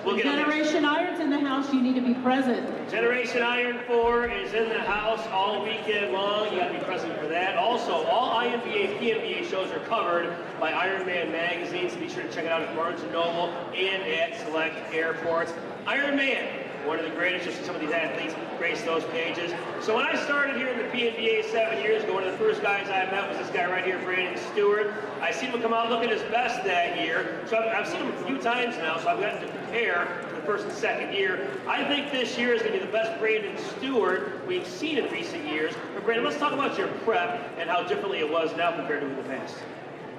We'll get Generation Iron's in the house, you need to be present. Generation Iron 4 is in the house all weekend long. You got to be present for that. Also, all INBA, PNBA shows are covered by Ironman magazine, so be sure to check it out at Barnes & Noble and at select airports. Ironman, one of the greatest, just some of these athletes grace those pages. So when I started here in the PNBA 7 years ago, one of the first guys I met was this guy right here, Brandon Stewart. I seen him come out looking his best that year. So I've seen him a few times now, so I've gotten to compare for the first and second year. I think this year is going to be the best Brandon Stewart we've seen in recent years. But Brandon, let's talk about your prep and how differently it was now compared to in the past.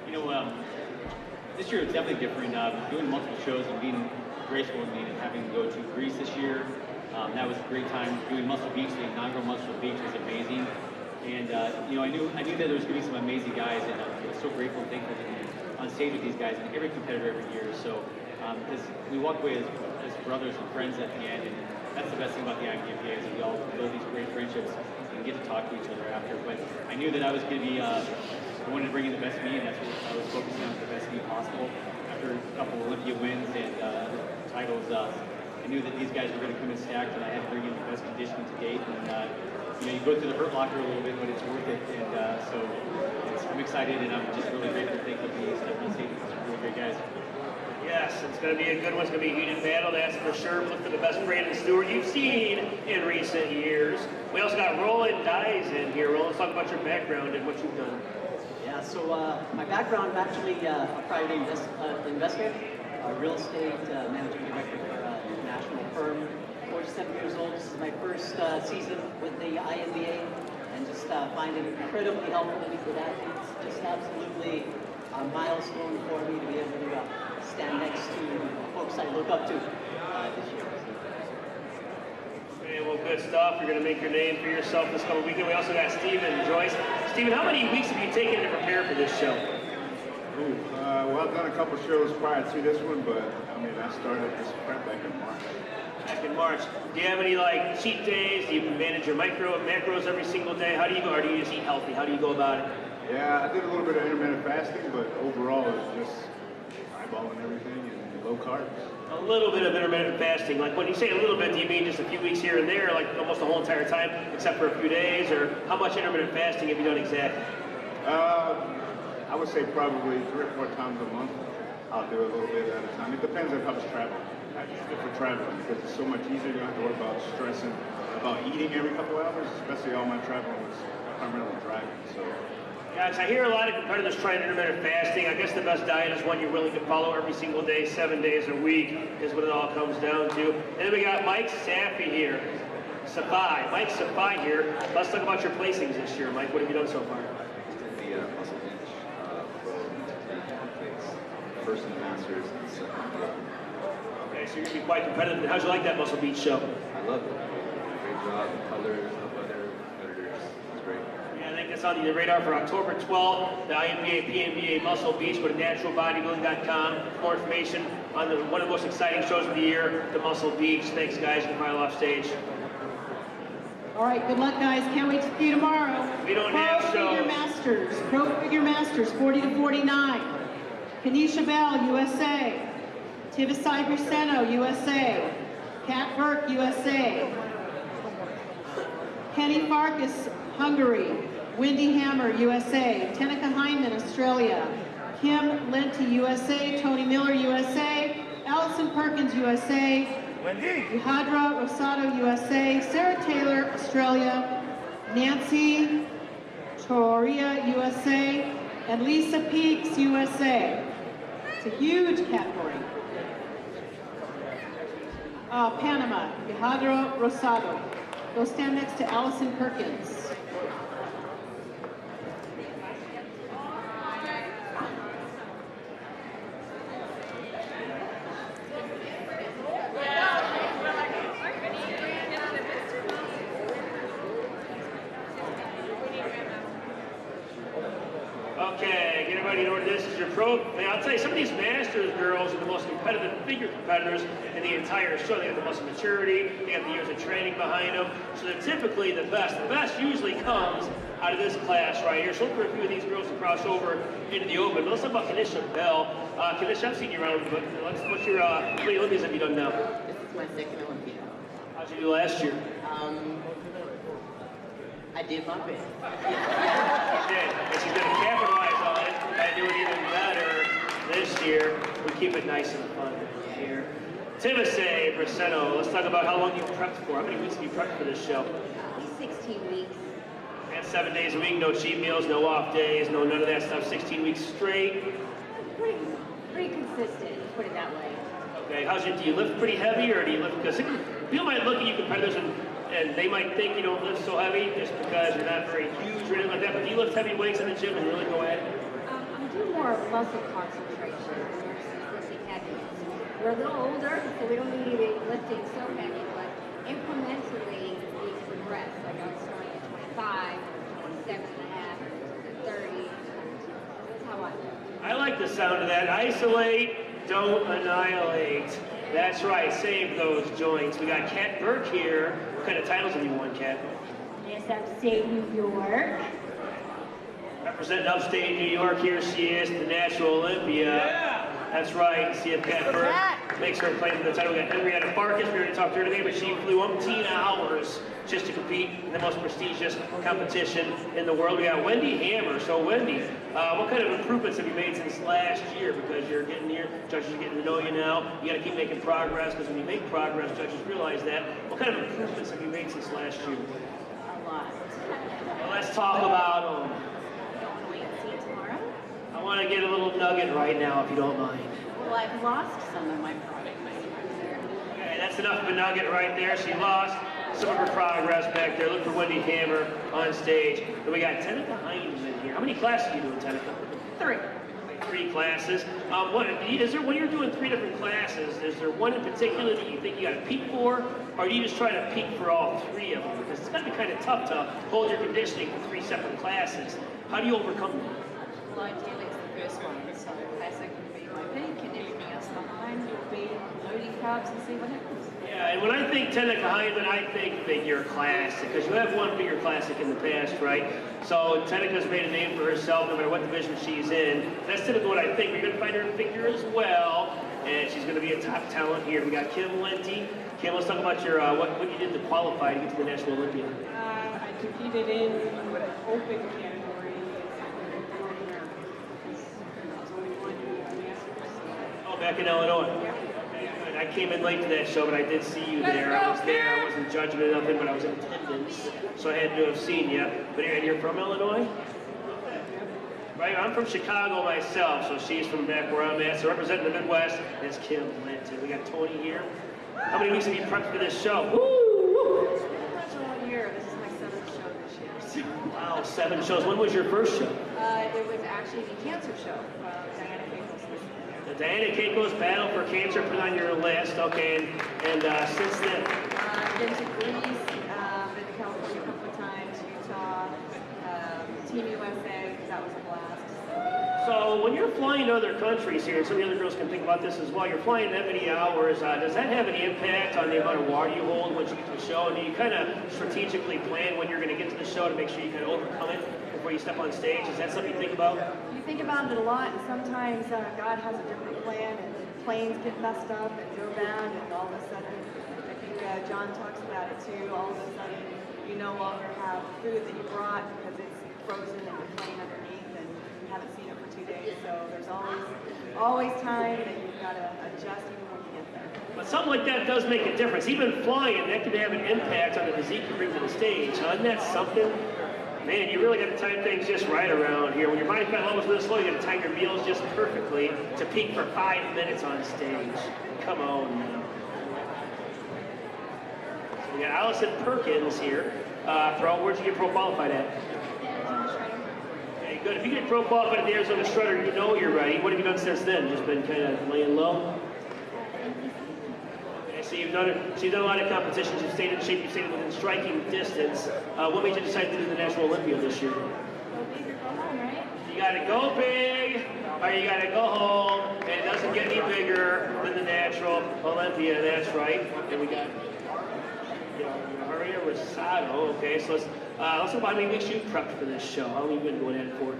You know, this year was definitely different. Doing multiple shows and being graceful with me and having to go to Greece this year. That was a great time. Doing Muscle Beach, the inaugural Muscle Beach was amazing. And you know, I knew that there was going to be some amazing guys, and I was so grateful and thankful to be on stage with these guys and every competitor every year. So we walk away as brothers and friends at the end, and that's the best thing about the INBA is we all build these great friendships and get to talk to each other after. But I knew that I was going to be, I wanted to bring in the best me, and that's what I was focusing on, the best me possible. After a couple of Olympia wins and titles, I knew that these guys were going to come in stacked, and I had to bring in the best conditioning to date. And you know, you go through the hurt locker a little bit, but it's worth it. And so I'm excited, and I'm just really grateful and thankful to be stepping on stage with some really great guys. Yes, it's going to be a good one. It's going to be a heated battle, that's for sure. Look for the best Brandon Stewart you've seen in recent years. We also got Roland Dyes in here. Roland, let's talk about your background and what you've done. Yeah, so my background, I'm actually a private investor, real estate managing director for a national firm. 47 years old. This is my first season with the INBA, and just find it incredibly helpful to meet with athletes. Just absolutely a milestone for me to be able to stand next to folks I look up to this year. Okay, well, good stuff. You're going to make your name for yourself this coming weekend. We also got Stephen Joyce. Stephen, how many weeks have you taken to prepare for this show? Well, I've done a couple shows prior to this one, but I mean, I started this prep back in March. Back in March. Do you have any like cheat days? Do you manage your macros every single day? How do you go, or do you just eat healthy? How do you go about it? Yeah, I did a little bit of intermittent fasting, but overall it's just eyeballing everything and low carbs. A little bit of intermittent fasting. Like when you say a little bit, do you mean just a few weeks here and there, like almost the whole entire time, except for a few days? Or how much intermittent fasting have you done exactly? I would say probably 3 or 4 times a month. I'll do a little bit at a time. It depends on how much travel. I just do for traveling because it's so much easier. You don't have to worry about stressing about eating every couple hours, especially all my traveling was primarily driving. So. Guys, I hear a lot of competitors trying intermittent fasting. I guess the best diet is one you're willing to follow every single day, 7 days a week, is what it all comes down to. And then we got Mike Safi here. Mike Safi here. Let's talk about your placings this year, Mike. What have you done so far? The Muscle Beach Pro first in the Masters and second in the Global. Okay, so you're going to be quite competitive. How'd you like that Muscle Beach show? I love it. Great job. The colors, the weather, competitors. It's great. Yeah, I think that's on the radar for October 12th. The INBA PNBA Muscle Beach. Go to naturalbodybuilding.com for more information on one of the most exciting shows of the year, the Muscle Beach. Thanks, guys. You can file off stage. All right, good luck, guys. Can't wait to see you tomorrow. We don't have shows. Pro Figure Masters, 40 to 49. Kanisha Bell, USA. Tivasai Briceno, USA. Kat Burke, USA. Kenny Farkas, Hungary. Wendy Hammer, USA. Tenika Hyman, Australia. Kim Lenti, USA. Tony Miller, USA. Allison Perkins, USA. Yahadra Rosado, USA. Sarah Taylor, Australia. Nancy Toria, USA. And Lisa Peaks, USA. It's a huge category. Panama, Yahadra Rosado. Go stand next to Allison Perkins. Okay, get everybody in order. This is your Pro growth. Man, I'll tell you, some of these Masters girls are the most competitive figure competitors in the entire show. They got the muscle maturity, they got the years of training behind them, so they're typically the best. The best usually comes out of this class right here. So look for a few of these girls to cross over into the open. But let's talk about Kanisha Bell. Kanisha, I've seen you around, but what's your, how many Olympias have you done now? This is my second Olympia. How'd you do last year? I did my best. She did, and she's going to capitalize on it and do it even better this year. We keep it nice and fun here. Timothy Braceno, let's talk about how long you prepped for. How many weeks have you prepped for this show? 16 weeks. And 7 days a week, no cheat meals, no off days, no none of that stuff. 16 weeks straight. Pretty consistent, put it that way. Okay, do you lift pretty heavy, or do you lift, because people might look at you competitors and they might think you don't lift so heavy just because you're not very huge or anything like that, but do you lift heavy weights in the gym and really go at it? I do more muscle concentration versus lifting heavy. We're a little older, so we don't need to be lifting so heavy, but incrementally we progress. Like I was starting at 25, 27 and a half, 30. That's how I live. I like the sound of that. Isolate, don't annihilate. That's right, save those joints. We got Kat Burke here. What kind of titles have you won, Kat? Yes, upstate New York. Representing upstate New York, here she is, the Natural Olympia. Yeah. That's right. See if Kat Burke makes her claim for the title. We got Henrietta Farkas. We already talked to her today, but she flew 18 hours just to compete in the most prestigious competition in the world. We got Wendy Hammer. So Wendy, what kind of improvements have you made since last year? Because you're getting here, judges are getting to know you now. You got to keep making progress, because when you make progress, judges realize that. What kind of improvements have you made since last year? A lot. Well, let's talk about them. Don't wait and see tomorrow. I want to get a little nugget right now, if you don't mind. Well, I've lost some of my product. Okay, that's enough of a nugget right there. She lost some of her progress back there. Look for Wendy Hammer on stage. And we got Tenica Heineman here. How many classes are you doing, Tenica? 3. 3 classes. When you're doing 3 different classes, is there one in particular that you think you got to peak for, or do you just try to peak for all 3 of them? Because it's got to be kind of tough to hold your conditioning for 3 separate classes. How do you overcome that? Well, ideally it's the first one, so classic would be my peak, and everything else behind will be loading carbs and see what happens. Yeah, and when I think Tenica Heineman, I think figure classic, because you have one figure classic in the past, right? So Tenica's made a name for herself no matter what division she's in. That's typically what I think. We're going to find her in figure as well, and she's going to be a top talent here. We got Kim Lenti. Kim, let's talk about your what you did to qualify to get to the National Olympia. I competed in open category. Oh, back in Illinois. Yeah. I came in late to that show, but I did see you there. I was there. I wasn't judging or nothing, but I was in attendance, so I had to have seen you. But you're from Illinois? Right, I'm from Chicago myself, so she's from back where I'm at. So representing the Midwest is Kim Linton. We got Tony here. How many weeks have you prepped for this show? Woo! All year, this is my 7th show this year. Wow, 7 shows. When was your first show? It was actually the cancer show. Diana Campos. The Diana Keiko's Battle for Cancer put on your list, okay, and since then? Been to Greece, been to California a couple of times, Utah, Team USA, that was a blast. So when you're flying to other countries here, and some of the other girls can think about this as well, you're flying that many hours, does that have any impact on the amount of water you hold once you get to the show? And do you kind of strategically plan when you're going to get to the show to make sure you kind of overcome it before you step on stage? Is that something you think about? You think about it a lot, and sometimes God has a different plan, and planes get messed up and go bad, and all of a sudden, I think John talks about it too, all of a sudden you no longer have food that you brought because it's frozen and you're playing underneath and you haven't seen it for 2 days, so there's always time that you've got to adjust even when you get there. But something like that does make a difference. Even flying, that can have an impact on the physique you bring to the stage. Isn't that something? Man, you really got to time things just right around here. When your body fat level's really slow, you got to time your meals just perfectly to peak for 5 minutes on stage. Come on now. So we got Allison Perkins here. Where'd you get pro qualified at? Okay, good. If you get pro qualified at the Arizona Shredder, you know you're ready. What have you done since then? Just been kind of laying low? Okay, so you've done a lot of competitions. You've stayed in shape. You've stayed within striking distance. What made you decide to do the National Olympia this year? Go big or go home, right? You got to go big Or you gotta go home, and it doesn't get any bigger than the natural Olympia, that's right. And we got Maria Rosado. Okay, so let's talk about how many weeks you prepped for this show. How long have you been going at it for?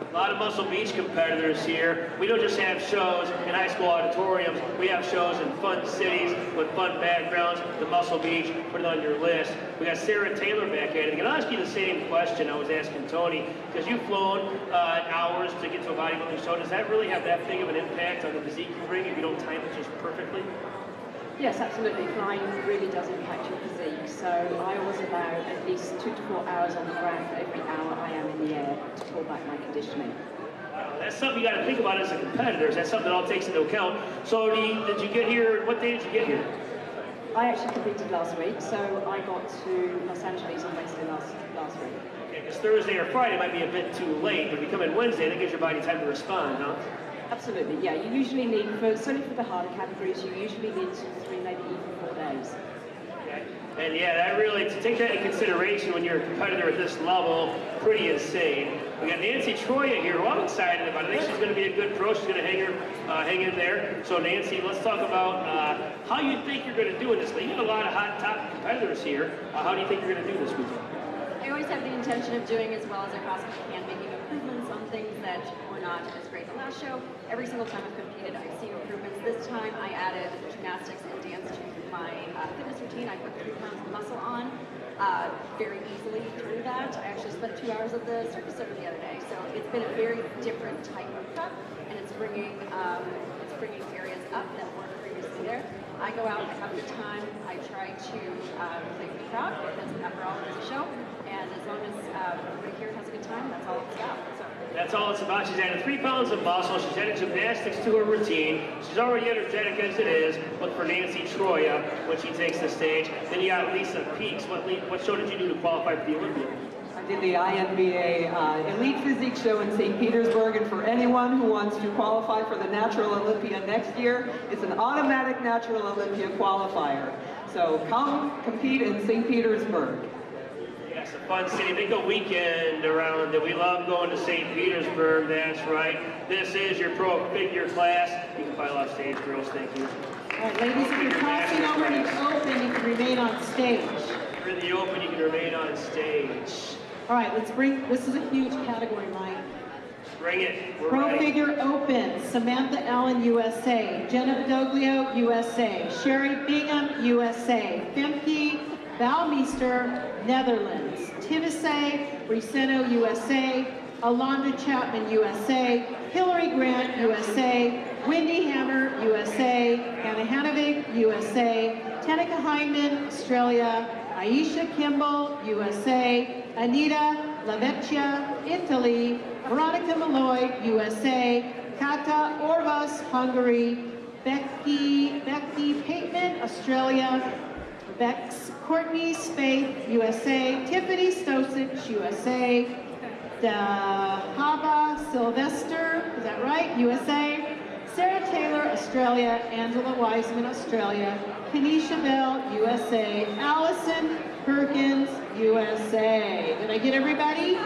A lot of Muscle Beach competitors here. We don't just have shows in high school auditoriums. We have shows in fun cities with fun backgrounds. The Muscle Beach, put it on your list. We got Sarah Taylor back at it. I'm going to ask you the same question I was asking Tony, because you've flown hours to get to a bodybuilding show. Does that really have that big of an impact on the physique you bring if you don't time it just perfectly? Yes, absolutely. Flying really does impact your physique. So I always allow at least 2 to 4 hours on the ground for every hour I am in the air to pull back my conditioning. That's something you got to think about as a competitor. That's something that all takes into account. So did you get here? What day did you get here? I actually competed last week, so I got to Los Angeles on Wednesday last week. Okay, because Thursday or Friday might be a bit too late, but if you come in Wednesday, that gives your body time to respond, huh? Absolutely, yeah. You usually need, certainly for the harder categories, you usually need 2 to 3, maybe even 4 days. Okay. And yeah, that really, to take that into consideration when you're a competitor at this level, pretty insane. We got Nancy Troya here, who I'm excited about. I think she's going to be a good pro. She's going to hang in there. So Nancy, let's talk about how you think you're going to do in this league. You got a lot of hot top competitors here. How do you think you're going to do this weekend? I always have the intention of doing as well as I possibly can, making improvements on things that were not as great the last show. Every single time I've competed, I've seen improvements. This time I added gymnastics and dance to my fitness routine. I put 3 pounds of muscle on very easily through that. I actually spent 2 hours at the circus center the other day. So it's been a very different type of prep, and it's bringing areas up that weren't previously there. I go out, I have a good time, I try to play for the crowd, because after all, it's a show, and as long as everybody here has a good time, that's all it's about. So. That's all it's about. She's added 3 pounds of muscle. She's added gymnastics to her routine. She's already energetic as it is. Look for Nancy Troya when she takes the stage. Then you got Lisa Peaks. What show did you do to qualify for the Olympia? I did the INBA Elite Physique Show in St. Petersburg, and for anyone who wants to qualify for the Natural Olympia next year, it's an automatic Natural Olympia qualifier. So come compete in St. Petersburg. Yes, a fun city. Think a weekend around it. We love going to St. Petersburg, that's right. This is your pro figure class. You can file off stage, girls, thank you. All right, ladies, if you're crossing over in the open, you can remain on stage. If you're in the open, you can remain on stage. All right, let's bring, this is a huge category, Mike. Bring it. We're Pro ready. Figure Open, Samantha Allen, USA. Jenna Badoglio, USA. Sherry Bingham, USA. Femke Bouwmeester, Netherlands. Tivise Briceno, USA. Alondra Chapman, USA. Hillary Grant, USA. Wendy Hammer, USA. Hannah Hanavig, USA. Tenika Hyman, Australia. Aisha Kimball, USA. Anita Lavecchia, Italy. Veronica Malloy, USA. Kata Orvas, Hungary. Becky Pateman, Australia. Courtney Spaeth, USA. Tiffany Stosich, USA. Dahaba Sylvester, is that right? USA. Sarah Taylor, Australia. Angela Wiseman, Australia. Kenesha Bell, USA. Allison Perkins, USA. Did I get everybody?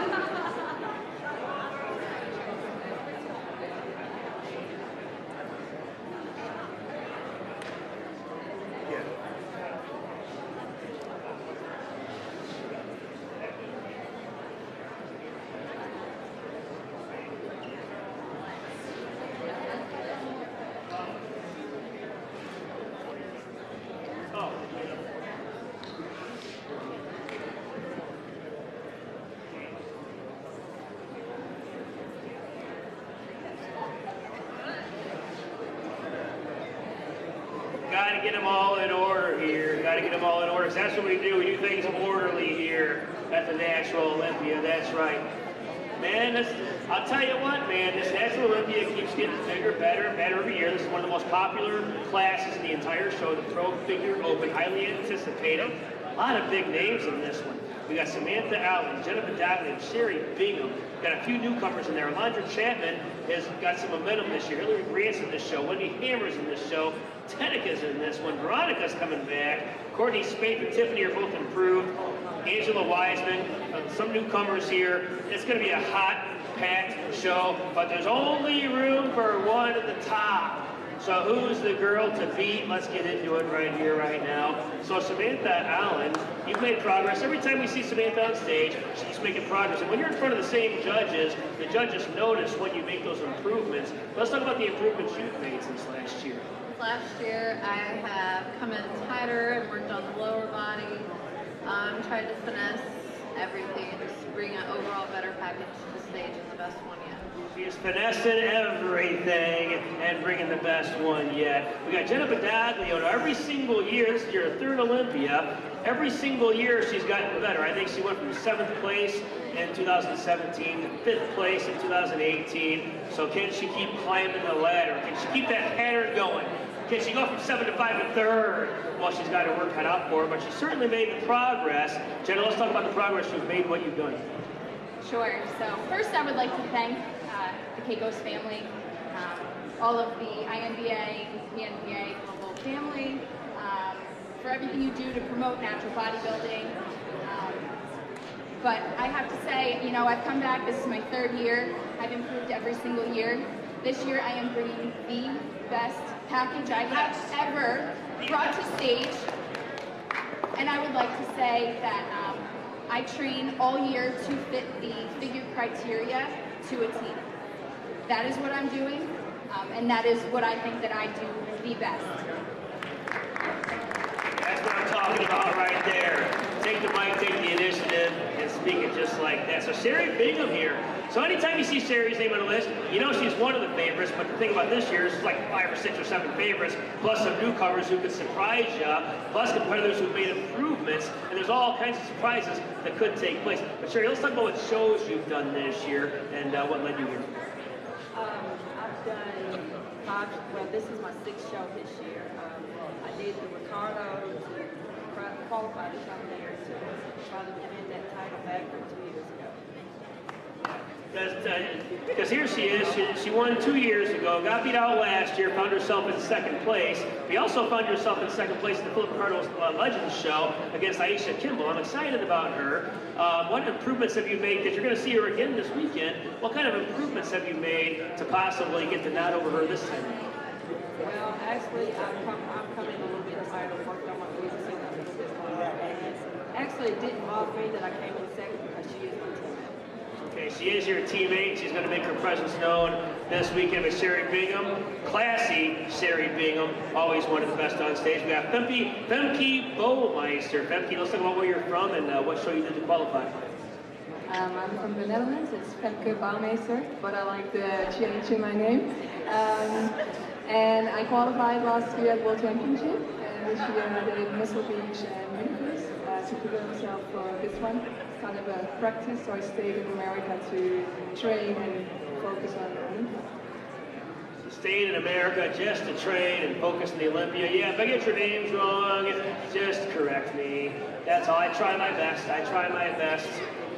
Got to get them all in order here. Got to get them all in order, because that's what we do. We do things orderly here at the Natural Olympia. That's right. Man, I'll tell you what, man, this Natural Olympia keeps getting bigger, better, and better every year. This is one of the most popular classes in the entire show, the Pro Figure Open, highly anticipated. A lot of big names in this one. We got Samantha Allen, Jenna Badoglio, Sherry Bingham. Got a few newcomers in there. Alondra Chapman has got some momentum this year. Hillary Grant's in this show. Wendy Hammer's in this show. Tenika's in this one. Veronica's coming back. Courtney Spaeth and Tiffany are both improved. Angela Wiseman, some newcomers here. It's going to be a hot, packed show, but there's only room for one at the top. So who's the girl to beat? Let's get into it right here, right now. So Samantha Allen, you've made progress. Every time we see Samantha on stage, she's making progress. And when you're in front of the same judges, the judges notice when you make those improvements. Let's talk about the improvements you've made since last year. Last year, I have come in tighter and worked on the lower body. Tried to finesse everything and just bring an overall better package to the stage and the best one yet. She's finessing everything and bringing the best one yet. We got Jenna Badaglio. Every single year, this is your third Olympia, every single year she's gotten better. I think she went from 7th place in 2017 to 5th place in 2018. So can she keep climbing the ladder? Can she keep that pattern going? Can she go from 7 to 5 to 3rd? Well, she's got her work cut out for her, but she certainly made the progress. Jenna, let's talk about the progress you've made, what you've done. Sure. So first I would like to thank the Caicos family, all of the INBA, PNBA Global family, for everything you do to promote natural bodybuilding. But I have to say, you know, I've come back, this is my 3rd year, I've improved every single year. This year I am bringing the best package I have ever brought to stage. And I would like to say that I train all year to fit the figure criteria to a T. That is what I'm doing, and that is what I think that I do the best. That's what I'm talking about right there. Take the mic, take the initiative, and speak it just like that. So Sherry Bingham here. So anytime you see Sherry's name on the list, you know she's one of the favorites, but the thing about this year is it's like 5 or 6 or 7 favorites, plus some newcomers who could surprise you, plus competitors who've made improvements, and there's all kinds of surprises that could take place. But Sherry, let's talk about what shows you've done this year and what led you here. I've done 5, well, this is my 6th show this year. I did the Ricardo to qualify to come here to try to defend that title back from 2 years ago. Because here she is, she won 2 years ago, got beat out last year, found herself in 2nd place. We also found herself in 2nd place in the Philip Ricardo's Legends show against Aisha Kimball. I'm excited about her. What improvements have you made? Because you're going to see her again this weekend. What kind of improvements have you made to possibly get the nod over her this time? Well, actually, I'm coming a little bit tighter, worked on my weaknesses a little bit more. And actually, it didn't bother me that I came in 2nd because she is my teammate. Okay, she is your teammate. She's going to make her presence known this weekend with Sherry Bingham. Classy Sherry Bingham, always one of the best on stage. We got Femke Bouwmeister. Femke, let's talk about where you're from and what show you did to qualify. I'm from the Netherlands. It's Femke Bouwmeister, but I like to change my name. And I qualified last year at World Championship, and this year I did Muscle Beach and Memphis to prepare myself for this one. It's kind of a practice, so I stayed in America to train and focus on Olympia. Stayed in America just to train and focus on the Olympia. Yeah, if I get your names wrong, just correct me. That's all. I try my best.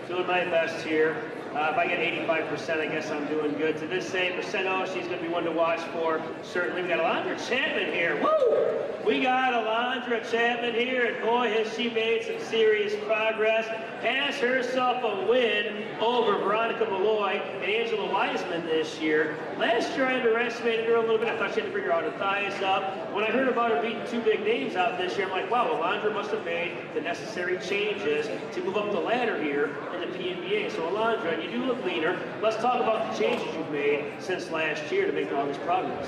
Doing my best here. If I get 85%, I guess I'm doing good. To this same percento, she's going to be one to watch for. Certainly, we got Alondra Chapman here. Woo! We got Alondra Chapman here, and boy, has she made some serious progress. Has herself a win over Veronica Malloy and Angela Wiseman this year. Last year, I underestimated her a little bit. I thought she had to bring her out her thighs up. When I heard about her beating 2 big names out this year, I'm like, wow, Alondra must have made the necessary changes to move up the ladder here in the PNBA. So Alondra, you do look leaner. Let's talk about the changes you've made since last year to make all this progress.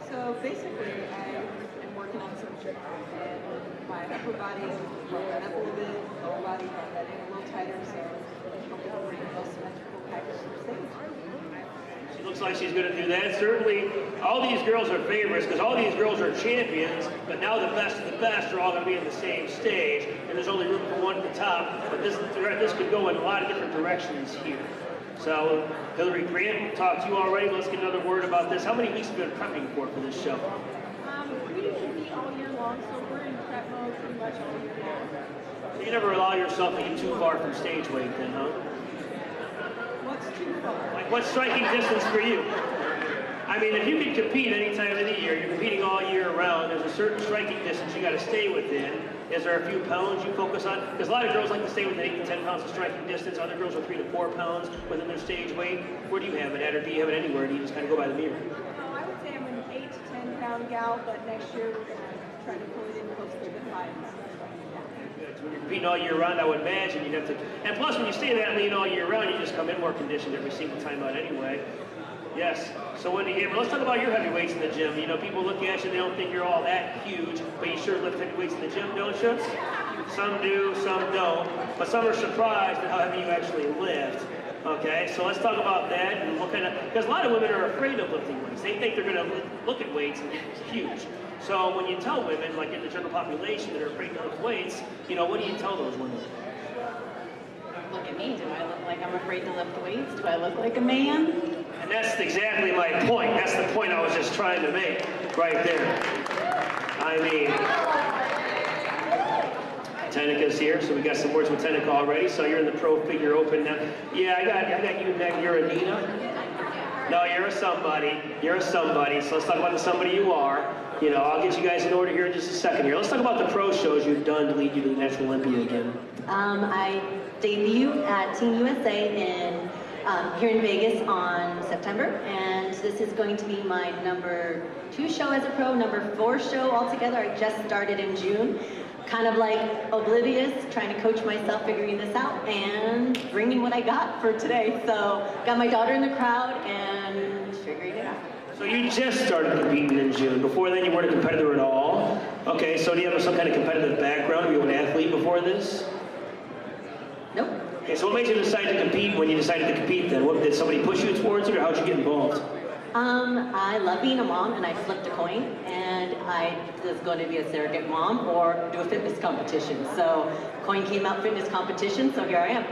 So basically, I am working on some tricks, and my upper body broken up a little bit, lower body got that in a little tighter, so I'm going to bring a symmetrical package to the stage. She looks like she's going to do that. Certainly, all these girls are favorites because all these girls are champions, but now the best of the best are all going to be in the same stage, and there's only room for one at the top, but this could go in a lot of different directions here. So, Hillary Grant, we'll talk to you already. Let's get another word about this. How many weeks have you been prepping for this show? We usually meet all year long, so we're in prep mode pretty much all year long. You never allow yourself to get too far from stage weight then, huh? What's too far? Like, what's striking distance for you? I mean, if you can compete any time of the year, you're competing all year round, there's a certain striking distance you got to stay within. Is there a few pounds you focus on? Because a lot of girls like to stay within 8 to 10 pounds of striking distance. Other girls are 3 to 4 pounds within their stage weight. Where do you have it at, or do you have it anywhere? Do you just kind of go by the mirror? Oh, I would say I'm an 8 to 10 pound gal, but next year we're going to try to pull it in close to the 5. So when you're competing all year round, I would imagine you'd have to. And plus, when you stay that lean all year round, you just come in more conditioned every single time out anyway. Yes. So when you let's talk about your heavyweights in the gym. You know, people look at you, they don't think you're all that huge, but you sure lift heavyweights in the gym, don't you? Some do, some don't, but some are surprised at how heavy you actually lift. Okay, so let's talk about that and what kind of, because a lot of women are afraid of lifting weights. They think they're going to look at weights and it's huge. So when you tell women, like in the general population that are afraid to lift weights, you know, what do you tell those women? Look at me. Do I look like I'm afraid to lift weights? Do I look like a man? And that's exactly my point. That's the point I was just trying to make right there. I mean, Tenika's here, so we got some words with Tenika already. So you're in the Pro Figure Open now. Yeah, I got you, Meg. You're a Nina. No, you're a somebody. You're a somebody. So let's talk about the somebody you are. You know, I'll get you guys in order here in just a second here. Let's talk about the pro shows you've done to lead you to the Natural Olympia again. I debuted at Team USA here in Vegas on September, and this is going to be my number 2 show as a pro, number 4 show altogether. I just started in June, kind of like oblivious, trying to coach myself, figuring this out, and bringing what I got for today. So got my daughter in the crowd and figuring it out. So you just started competing in June. Before then, you weren't a competitor at all. Okay, so do you have some kind of competitive background? Were you an athlete before this? Nope. Okay, so what made you decide to compete when you decided to compete then? What, did somebody push you towards it, or how'd you get involved? I love being a mom, and I flipped a coin, and I was going to be a surrogate mom or do a fitness competition. So coin came out, fitness competition, so here I am.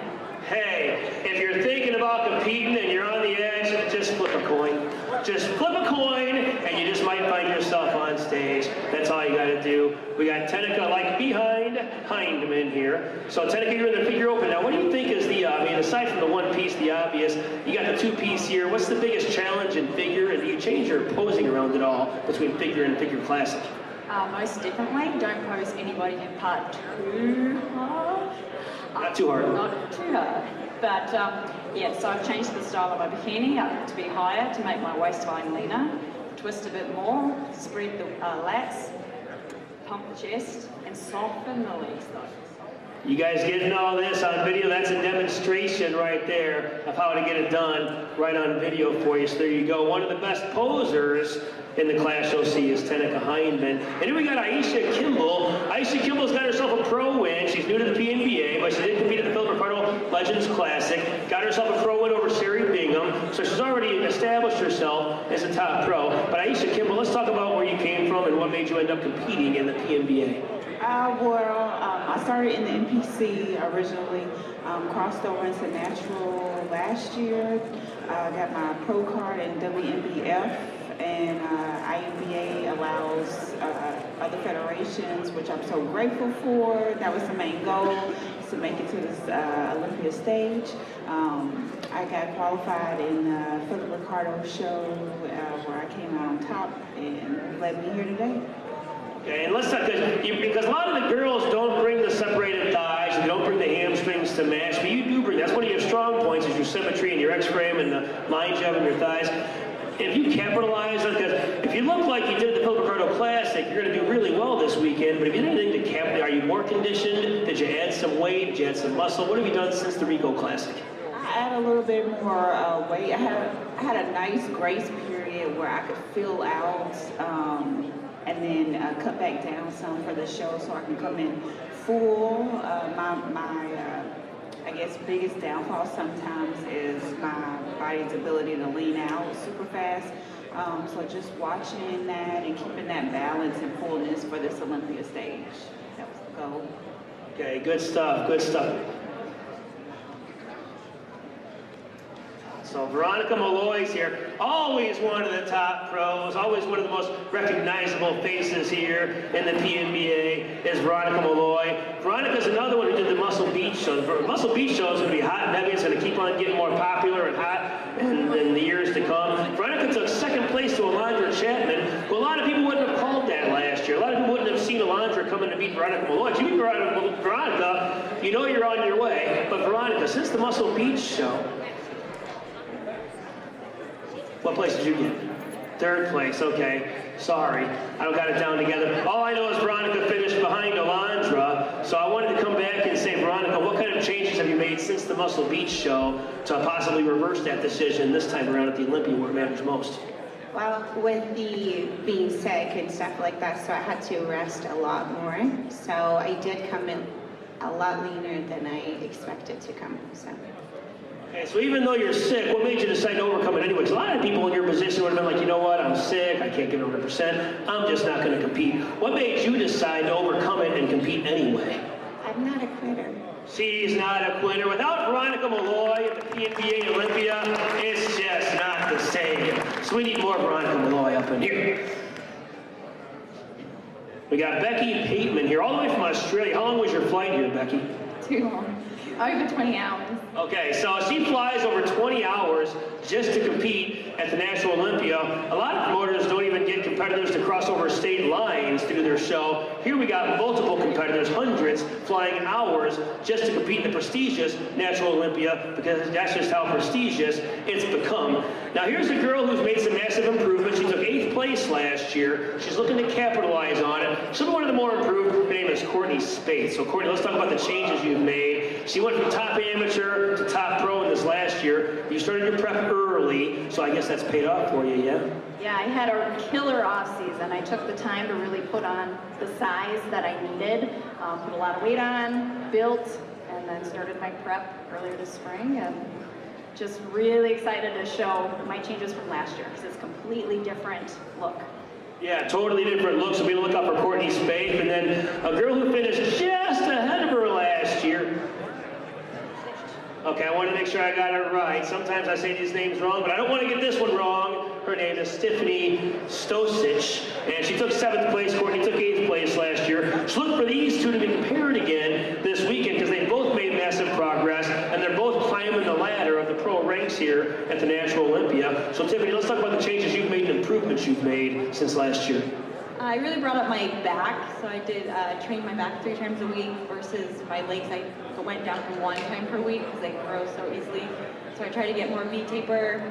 Hey, if you're thinking about competing and you're on the edge, just flip a coin. Just flip a coin, and you just might find yourself on stage. That's all you got to do. We got Tenika like behind Hindman here. So Tenika, you're in the figure open. Now, what do you think is the, I mean, aside from the one piece, the obvious, you got the 2 piece here. What's the biggest challenge in figure, and do you change your posing around at all between figure and figure classic? Most definitely. Don't pose anybody in part too hard. Not too hard. Not too hard. But yeah, so I've changed the style of my bikini up to be higher to make my waistline leaner, twist a bit more, spread the lats, pump the chest, and soften the legs though. You guys getting all this on video? That's a demonstration right there of how to get it done right on video for you. So there you go. One of the best posers in the class you'll see is Tenika Hindman. And here we got Aisha Kimball. Aisha Kimball's got herself a pro win. She's new to the PNBA, but she did compete at the Philip Ricardo Legends Classic. Got herself a pro win over Sherry Bingham. So she's already established herself as a top pro. But Aisha Kimball, let's talk about where you came from and what made you end up competing in the PNBA. I started in the NPC originally, crossed over into natural last year, got my pro card in WNBF, and INBA allows other federations, which I'm so grateful for. That was the main goal, is to make it to this Olympia stage. I got qualified in the Philip Ricardo show where I came out on top and led me here today. Okay, and let's talk, because a lot of the girls don't bring the separated thighs, and they don't bring the hamstrings to match, but you do bring, that's one of your strong points, is your symmetry and your X-frame and the lines you have in your thighs. If you capitalize on, because if you look like you did the Philip Ricardo Classic, you're going to do really well this weekend, but if you did anything to capitalize, are you more conditioned? Did you add some weight? Did you add some muscle? What have you done since the Rico Classic? I added a little bit more weight. I had a nice grace period where I could fill out and then cut back down some for the show so I can come in full. I guess biggest downfall sometimes is my body's ability to lean out super fast. So just watching that and keeping that balance and fullness for this Olympia stage. That was the goal. Okay, good stuff, good stuff. So Veronica Malloy's here, always one of the top pros, always one of the most recognizable faces here in the PNBA is Veronica Malloy. Veronica's another one who did the Muscle Beach show. The Muscle Beach show is going to be hot and heavy. It's going to keep on getting more popular and hot in the years to come. Veronica took second place to Alondra Chapman, who a lot of people wouldn't have called that last year. A lot of people wouldn't have seen Alondra Alondra coming to meet Veronica Malloy. If you meet Veronica, you know you're on your way. But Veronica, since the Muscle Beach show, what place did you get? Third place, okay. Sorry, I don't got it down together. All I know is Veronica finished behind Alondra, so I wanted to come back and say, Veronica, what kind of changes have you made since the Muscle Beach show to possibly reverse that decision this time around at the Olympia where it matters most? Well, with the being sick and stuff like that, so I had to rest a lot more. So I did come in a lot leaner than I expected to come, so. Okay, so even though you're sick, what made you decide to overcome it anyway? Because a lot of people in your position would have been like, you know what, I'm sick, I can't give 100%, I'm just not going to compete. What made you decide to overcome it and compete anyway? I'm not a quitter. She's not a quitter. Without Veronica Malloy at the PNBA Olympia, it's just not the same. So we need more Veronica Malloy up in here. We got Becky Pateman here, all the way from Australia. How long was your flight here, Becky? Too long. Over 20 hours. Okay, so she flies over 20 hours just to compete at the National Olympia. A lot of promoters don't even get competitors to cross over state lines to do their show. Here we got multiple competitors, hundreds, flying hours just to compete in the prestigious National Olympia, because that's just how prestigious it's become. Now here's a girl who's made some massive improvements. She took 8th place last year. She's looking to capitalize on it. She'll be one of the more improved. Her name is Courtney Spates. So Courtney, let's talk about the changes you've made. She went from top amateur to top pro in this last year. You started your prep early, so I guess that's paid off for you, yeah? Yeah, I had a killer off season. I took the time to really put on the size that I needed, put a lot of weight on, built, and then started my prep earlier this spring, and just really excited to show my changes from last year, because it's a completely different look. Yeah, totally different look, so be on the lookout for Courtney Spates. And then a girl who finished just ahead of her last year. Okay, I want to make sure I got it right. Sometimes I say these names wrong, but I don't want to get this one wrong. Her name is Stephanie Stosic, and she took 7th place. Courtney took 8th place last year. So look for these two to be compared again this weekend, because they both made massive progress, and they're both climbing the ladder of the pro ranks here at the National Olympia. So Tiffany, let's talk about the changes you've made and improvements you've made since last year. I really brought up my back, so I did train my back 3 times a week versus my legs. I went down from 1 time per week because they grow so easily. So I tried to get more V-taper,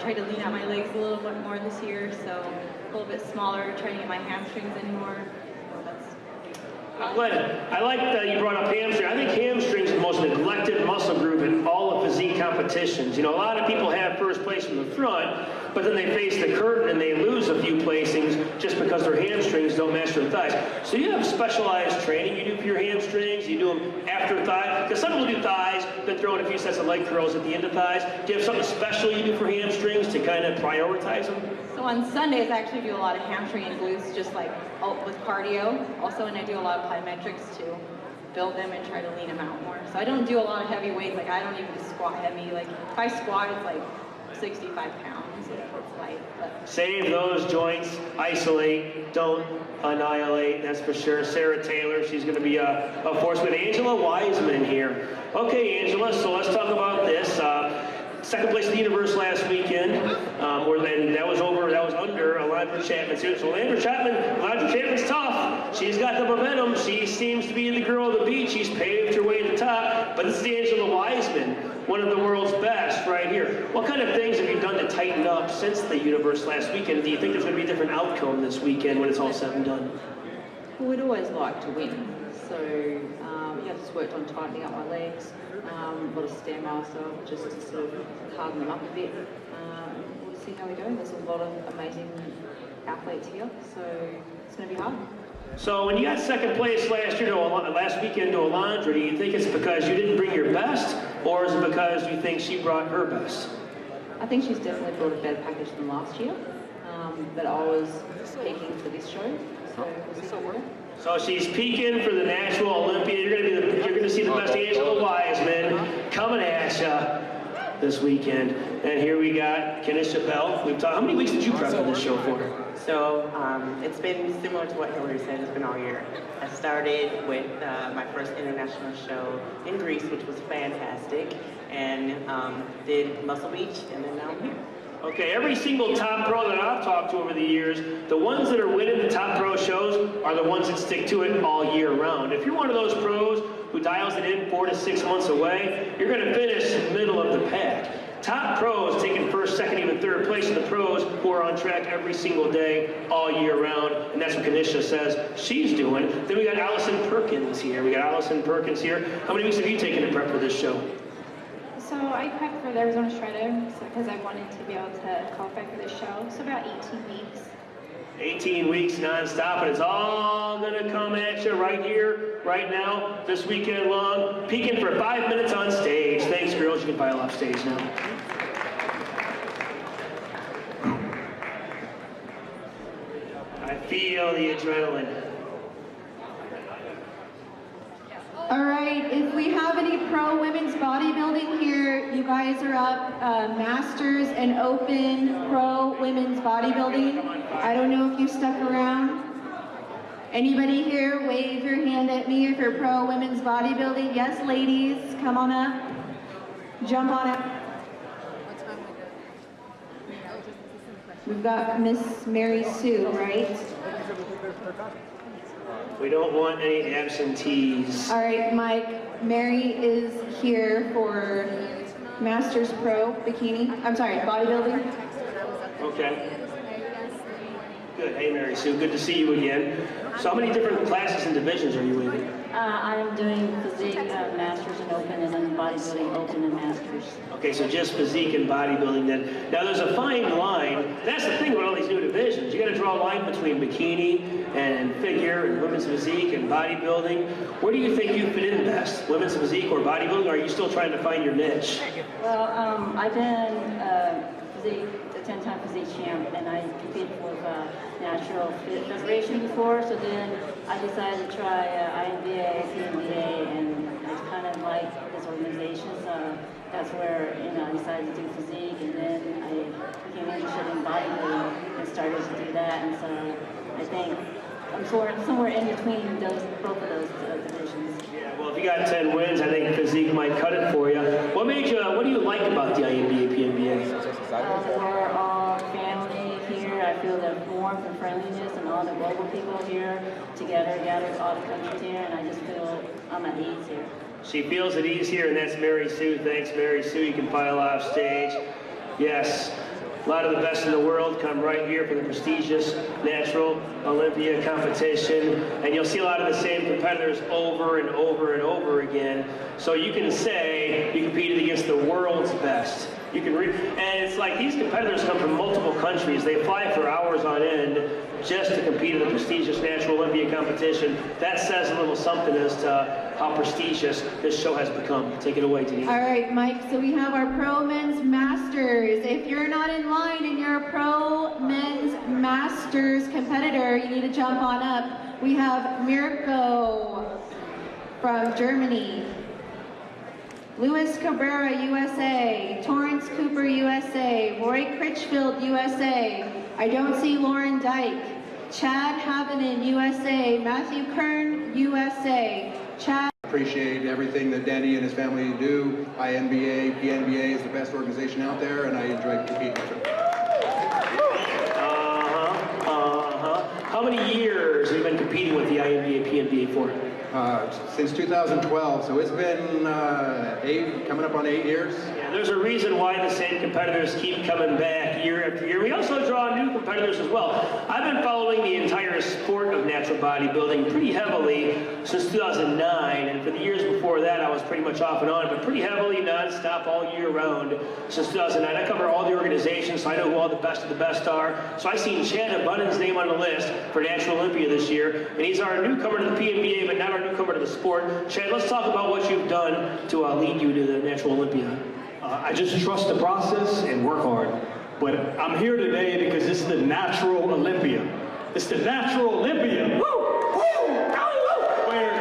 tried to lean out my legs a little bit more this year, so a little bit smaller, trying to get my hamstrings in more. I'm glad. I like that you brought up hamstring. I think hamstrings are the most neglected muscle group in all of physique competitions. You know, a lot of people have first place from the front, but then they face the curtain and they lose a few placings just because their hamstrings don't match their thighs. So you have specialized training you do for your hamstrings, you do them after thighs, because some people do thighs, then throw in a few sets of leg curls at the end of thighs. Do you have something special you do for hamstrings to kind of prioritize them? So on Sundays, I actually do a lot of hamstring and glutes, just like with cardio also, and I do a lot of plyometrics to build them and try to lean them out more. So I don't do a lot of heavy weights, like I don't even squat heavy. Like if I squat, it's like 65 pounds. It's light. But. Save those joints, isolate, don't annihilate, that's for sure. Sarah Taylor, she's going to be a force with Angela Wiseman here. Okay, Angela, so let's talk about this. 2nd place in the universe last weekend, and that was under Alondra Chapman's here. So Alondra Chapman's tough. She's got the momentum. She seems to be the girl of the beach. She's paved her way to the top. But this is Angela Wiseman, one of the world's best right here. What kind of things have you done to tighten up since the universe last weekend? Do you think there's going to be a different outcome this weekend when it's all said and done? Well, we'd always like to win. So yeah, I just worked on tightening up my legs, a lot of stairmaster, just to sort of harden them up a bit. We'll see how we go. There's a lot of amazing athletes here, so it's going to be hard. So when you got 2nd place last weekend to Alondra, do you think it's because you didn't bring your best, or is it because you think she brought her best? I think she's definitely brought a better package than last year, but I was peaking for this show, so we'll see how we go. So she's peaking for the National Olympia. You're going to see the best Angela Wiseman coming at you this weekend. And here we got Kenisha Bell. How many weeks did you prep for this show for? So it's been similar to what Hillary said. It's been all year. I started with my first international show in Greece, which was fantastic, and did Muscle Beach, and then now I'm here. Okay, every single top pro that I've talked to over the years, the ones that are winning the top pro shows are the ones that stick to it all year round. If you're one of those pros who dials it in 4 to 6 months away, you're going to finish middle of the pack. Top pros taking first, second, even third place are the pros who are on track every single day, all year round, and that's what Kanisha says she's doing. Then we got Allison Perkins here. How many weeks have you taken to prep for this show? So I prepped for the Arizona Shredder because I wanted to be able to qualify for this show. So about 18 weeks. 18 weeks non-stop, and it's all gonna come at you right here, right now, this weekend long, peaking for 5 minutes on stage. Thanks, girls. You can file off stage now. I feel the adrenaline. All right, if we have any pro women's bodybuilding here, you guys are up Masters and Open Pro Women's Bodybuilding. I don't know if you stuck around. Anybody here, wave your hand at me if you're pro women's bodybuilding. Yes, ladies, come on up. Jump on up. We've got Miss Mary Sue, right? We don't want any absentees. All right, Mike, Mary is here for Masters Pro Bikini. I'm sorry, bodybuilding. Okay. Good. Hey, Mary Sue. Good to see you again. So how many different classes and divisions are you in? I'm doing physique, Masters and Open, and then bodybuilding, Open and Masters. Okay, so just physique and bodybuilding then. Now there's a fine line. That's the thing about all these new divisions. You got to draw a line between bikini and figure and women's physique and bodybuilding. Where do you think you fit in best? Women's physique or bodybuilding? Or are you still trying to find your niche? Well, I've been physique, a 10-time physique champ, and I competed for Natural Fit Federation before, so then I decided to try INBA, PNBA, and I kind of like this organization, so that's where, I decided to do physique, and then I became interested in bodybuilding and started to do that, and so I think I'm somewhere in between both of those divisions. Yeah, well, if you got 10 wins, I think physique might cut it for you. What do you like about the INBA, PNBA? We're all family here. I feel the warmth and friendliness and all the global people here together, gathered all the countries here, and I just feel I'm at ease here. She feels at ease here, and that's Mary Sue. Thanks, Mary Sue. You can file off stage. Yes, a lot of the best in the world come right here for the prestigious Natural Olympia competition, and you'll see a lot of the same competitors over and over and over again. So you can say you competed against the world's best. You can and it's like these competitors come from multiple countries. They fly for hours on end just to compete in the prestigious Natural Olympia competition. That says a little something as to how prestigious this show has become. Take it away, Denise. All right, Mike, so we have our Pro Men's Masters. If you're not in line and you're a Pro Men's Masters competitor, you need to jump on up. We have Mirko from Germany, Luis Cabrera, USA, Torrance Cooper, USA, Roy Critchfield, USA. I don't see Lauren Dyke. Chad Havinen, USA, Matthew Kern, USA. Chad. Appreciate everything that Danny and his family do. INBA, PNBA is the best organization out there, and I enjoy competing with them. How many years have you been competing with the INBA, PNBA for? Since 2012, so it's been coming up on 8 years. Yeah, there's a reason why the same competitors keep coming back year after year. We also draw new competitors as well. I've been following the entire sport of natural bodybuilding pretty heavily since 2009, and for the years before that I was pretty much off and on, but pretty heavily non-stop all year round since 2009. I cover all the organizations, so I know who all the best of the best are. So I seen Chad Abundant's name on the list for Natural Olympia this year, and he's our newcomer to the PNBA, but not our newcomer to the sport. Chad, let's talk about what you've done to lead you to the Natural Olympia. I just trust the process and work hard. But I'm here today because this is the Natural Olympia. It's the Natural Olympia. Woo! Woo! Where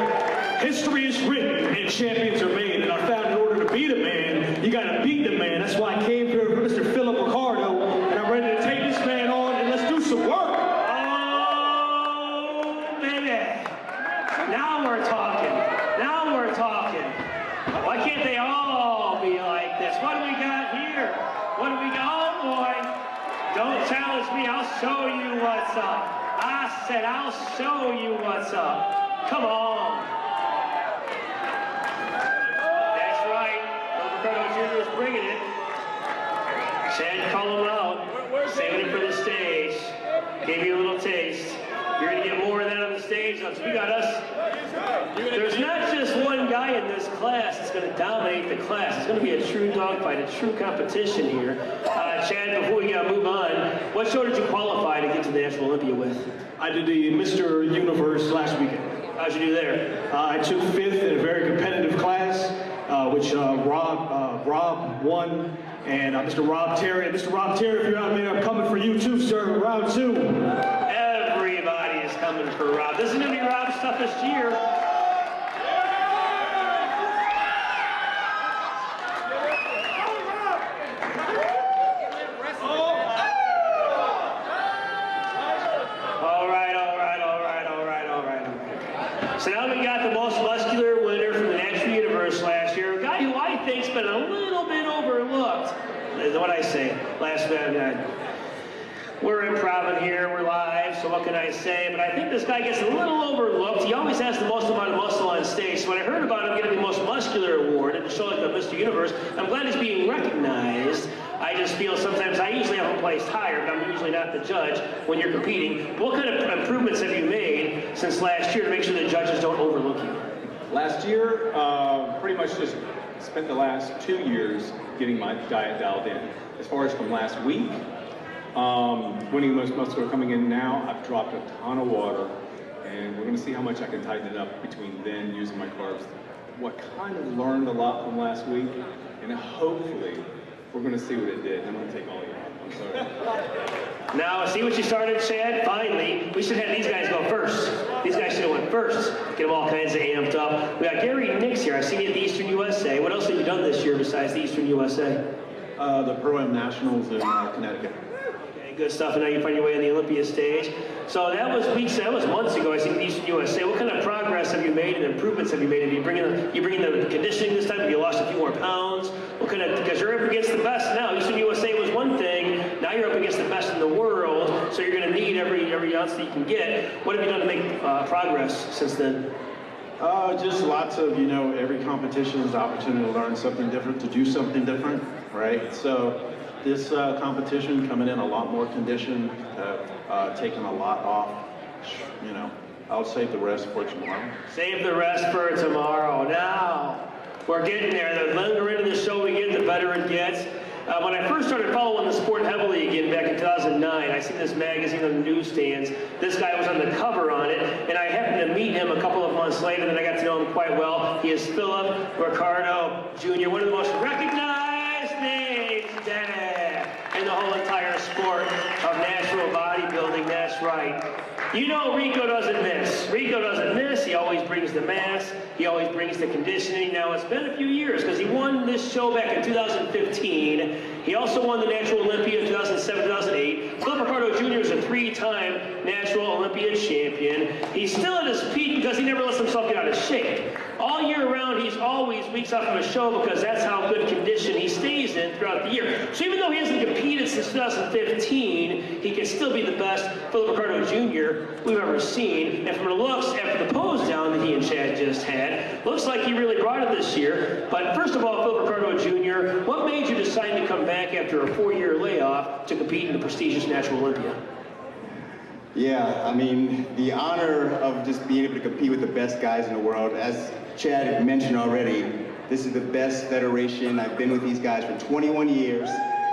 history is written and champions are made. And I found in order to beat a man, you gotta beat the man. That's why I came here for Mr. Philip Ricardo, and I'm ready to take this man on and let's do some work. Oh, baby. Now we're talking. Now we're talking. Why can't they all be like this? What do we got here? What do we got? Oh, boy. Don't challenge me, I'll show you what's up. I said I'll show you what's up. Come on. That's right. Phil Jr. is bringing it. Chad, call him out. Saving it for the stage. Gave you a little taste. You're going to get more of that on the stage. So we got us. There's not just one guy in this class that's going to dominate the class. It's going to be a true dogfight, a true competition here. Chad, before we move on, what show did you qualify to get to the National Olympia with? I did the Mr. Universe last weekend. How'd you do there? I took 5th in a very competitive class, which Rob won, and Mr. Rob Terry. And Mr. Rob Terry, if you're out there, I'm coming for you too, sir. Round 2. Everybody is coming for Rob. This is going to be Rob's toughest year. So now we got the most muscular winner from the Natural Universe last year, a guy who I think's been a little bit overlooked. Is what I say. Last night, we're improv here, we're live, so what can I say? But I think this guy gets a little overlooked. He always has the most amount of muscle on stage. So when I heard about him getting the most muscular award at a show like the Mr. Universe, I'm glad he's being recognized. I just feel sometimes I usually have him placed higher, but I'm usually not the judge when you're competing. What kind of improvements have you made since last year to make sure the judges don't overlook you? Last year, pretty much just spent the last 2 years getting my diet dialed in. As far as from last week, winning the most muscular coming in now, I've dropped a ton of water, and we're going to see how much I can tighten it up between then using my carbs. What kind of learned a lot from last week, and hopefully we're going to see what it did. I'm going to take all of you. I'm sorry. Now, see what you started, Chad? Finally, we should have these guys go first. These guys should have went first. Get them all kinds of amped up. We got Gary Nix here. I see you at the Eastern USA. What else have you done this year besides the Eastern USA? The Pro-Am Nationals in Connecticut. Okay, good stuff. And now you find your way on the Olympia stage. So that was months ago. I see the Eastern USA. What kind of progress have you made and improvements have you made? Have you bringing the conditioning this time? Have you lost a few more pounds? What kind of, because you're up against the best now. Eastern USA was one thing. Now you're up against the best in the world. So you're going to need every ounce that you can get. What have you done to make progress since then? Just lots of, every competition is an opportunity to learn something different, to do something different, right? So this competition coming in a lot more conditioned, taking a lot off, I'll save the rest for tomorrow. Save the rest for tomorrow. Now, we're getting there. The longer into the show we get, the better it gets. When I first started following the sport heavily again back in 2009, I seen this magazine on the newsstands. This guy was on the cover on it, and I happened to meet him a couple of months later, and then I got to know him quite well. He is Philip Ricardo Jr., one of the most recognized names in the whole entire sport of natural bodybuilding. That's right. You know Rico doesn't miss. Rico doesn't miss. He always brings the mass. He always brings the conditioning. Now, it's been a few years because he won this show back in 2015. He also won the Natural Olympia in 2007, 2008. Philip Ricardo Jr. is a 3-time Natural Olympia champion. He's still at his peak because he never lets himself get out of shape. All year round, he's always weeks out from a show because that's how good condition he stays in throughout the year. So even though he hasn't competed since 2015, he can still be the best Philip Ricardo Jr. we've ever seen. And from the looks, after the pose down that he and Chad just had, looks like he really brought it this year. But first of all, Philip Ricardo Jr., what made you decide to come back after a 4-year layoff to compete in the prestigious Natural Olympia? Yeah, I mean, the honor of just being able to compete with the best guys in the world, as Chad mentioned already, this is the best federation. I've been with these guys for 21 years.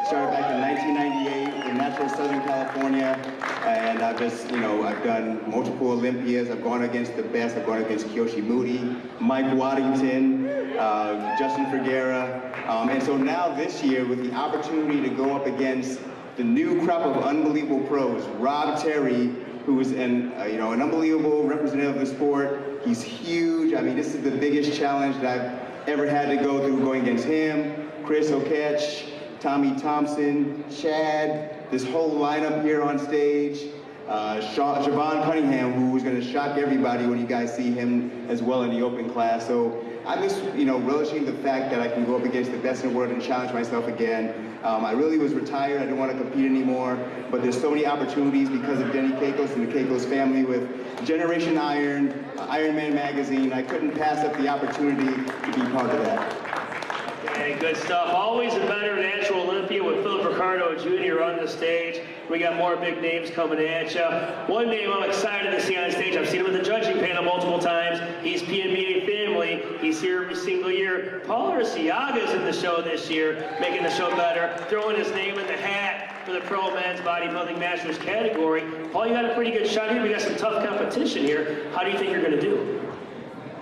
Started back in 1998 in Natural Southern California, and I've just, I've done multiple Olympias. I've gone against the best. I've gone against Kyoshi Moody, Mike Waddington, Justin Ferreira, and so now this year, with the opportunity to go up against the new crop of unbelievable pros, Rob Terry, who is an unbelievable representative of the sport. He's huge. I mean, this is the biggest challenge that I've ever had to go through, going against him, Chris Oketch, Tommy Thompson, Chad, this whole lineup here on stage, Siobhan Cunningham, who is going to shock everybody when you guys see him as well in the open class. So I'm just, relishing the fact that I can go up against the best in the world and challenge myself again. I really was retired. I didn't want to compete anymore, but there's so many opportunities because of Denny Kakos and the Kakos family with Generation Iron, Ironman magazine. I couldn't pass up the opportunity to be part of that. Okay, good stuff. Always a better Natural Olympia with Philip Ricardo Jr. on the stage. We got more big names coming at you. One name I'm excited to see on stage. I've seen him in the judging panel multiple times. He's PNBA family. He's here every single year. Paul Arciaga's in the show this year, making the show better, throwing his name in the hat for the Pro Men's Bodybuilding Masters category. Paul, you got a pretty good shot here. We got some tough competition here. How do you think you're going to do?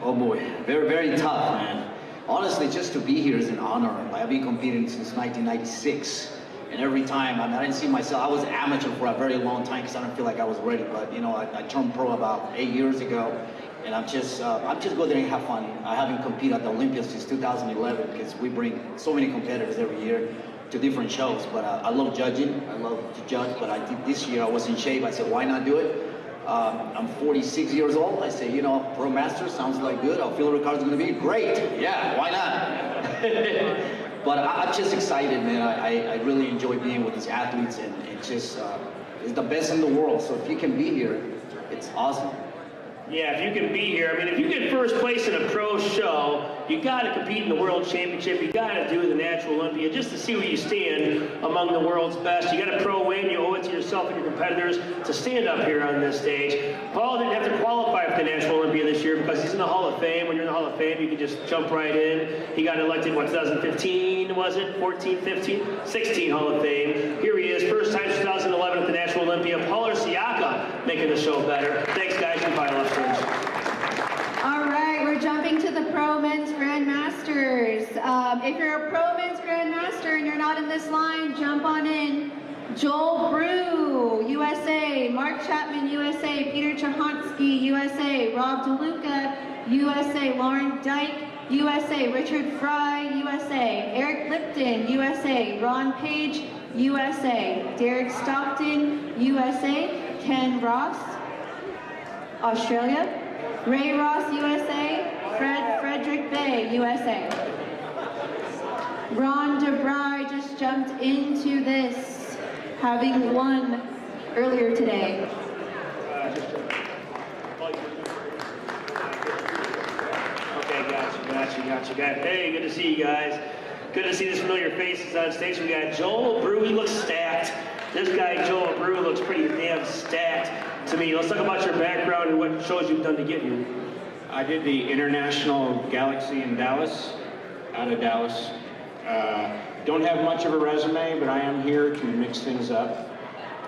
Oh boy, very, very tough, man. Honestly, just to be here is an honor. I've been competing since 1996, and every time, I didn't see myself, I was amateur for a very long time because I didn't feel like I was ready, but I turned pro about 8 years ago, and I'm just go there and have fun. I haven't competed at the Olympia since 2011 because we bring so many competitors every year to different shows, but I love judging, I love to judge, but I think this year I was in shape. I said, why not do it? I'm 46 years old. I say, Pro Master sounds like good. Phil Ricardo's going to be great. Yeah, why not? But I'm just excited, man. I really enjoy being with these athletes, and it's just it's the best in the world. So if you can be here, it's awesome. Yeah, if you can be here, if you get first place in a pro show, you got to compete in the World Championship. You got to do the Natural Olympia just to see where you stand among the world's best. You got a pro win. You owe it to yourself and your competitors to stand up here on this stage. Paul didn't have to qualify for the Natural Olympia this year because he's in the Hall of Fame. When you're in the Hall of Fame, you can just jump right in. He got elected, 2015, was it? 14, 15? 16 Hall of Fame. Here he is, first time 2011 at the Natural Olympia. Paul Arciaga making the show better. Thanks, guys. You can file upstairs. All right, we're jumping to the Pro Men's Grandmasters. If you're a Pro Men's Grandmaster and you're not in this line, jump on in. Joel Brew, USA. Mark Chapman, USA. Peter Chahonsky, USA. Rob DeLuca, USA. Lauren Dyke, USA. Richard Fry, USA. Eric Lipton, USA. Ron Page, USA. Derek Stockton, USA. Ken Ross, Australia. Ray Ross, USA. Frederick Bay, USA. Ron DeBry just jumped into this, having won earlier today. Okay, got you. Hey, good to see you guys. Good to see these familiar faces on stage. We got Joel Brew. He looks stacked. This guy, Joel Brew, looks pretty damn stacked to me. Let's talk about your background and what shows you've done to get here. I did the International Galaxy in Dallas, out of Dallas. Don't have much of a resume, but I am here to mix things up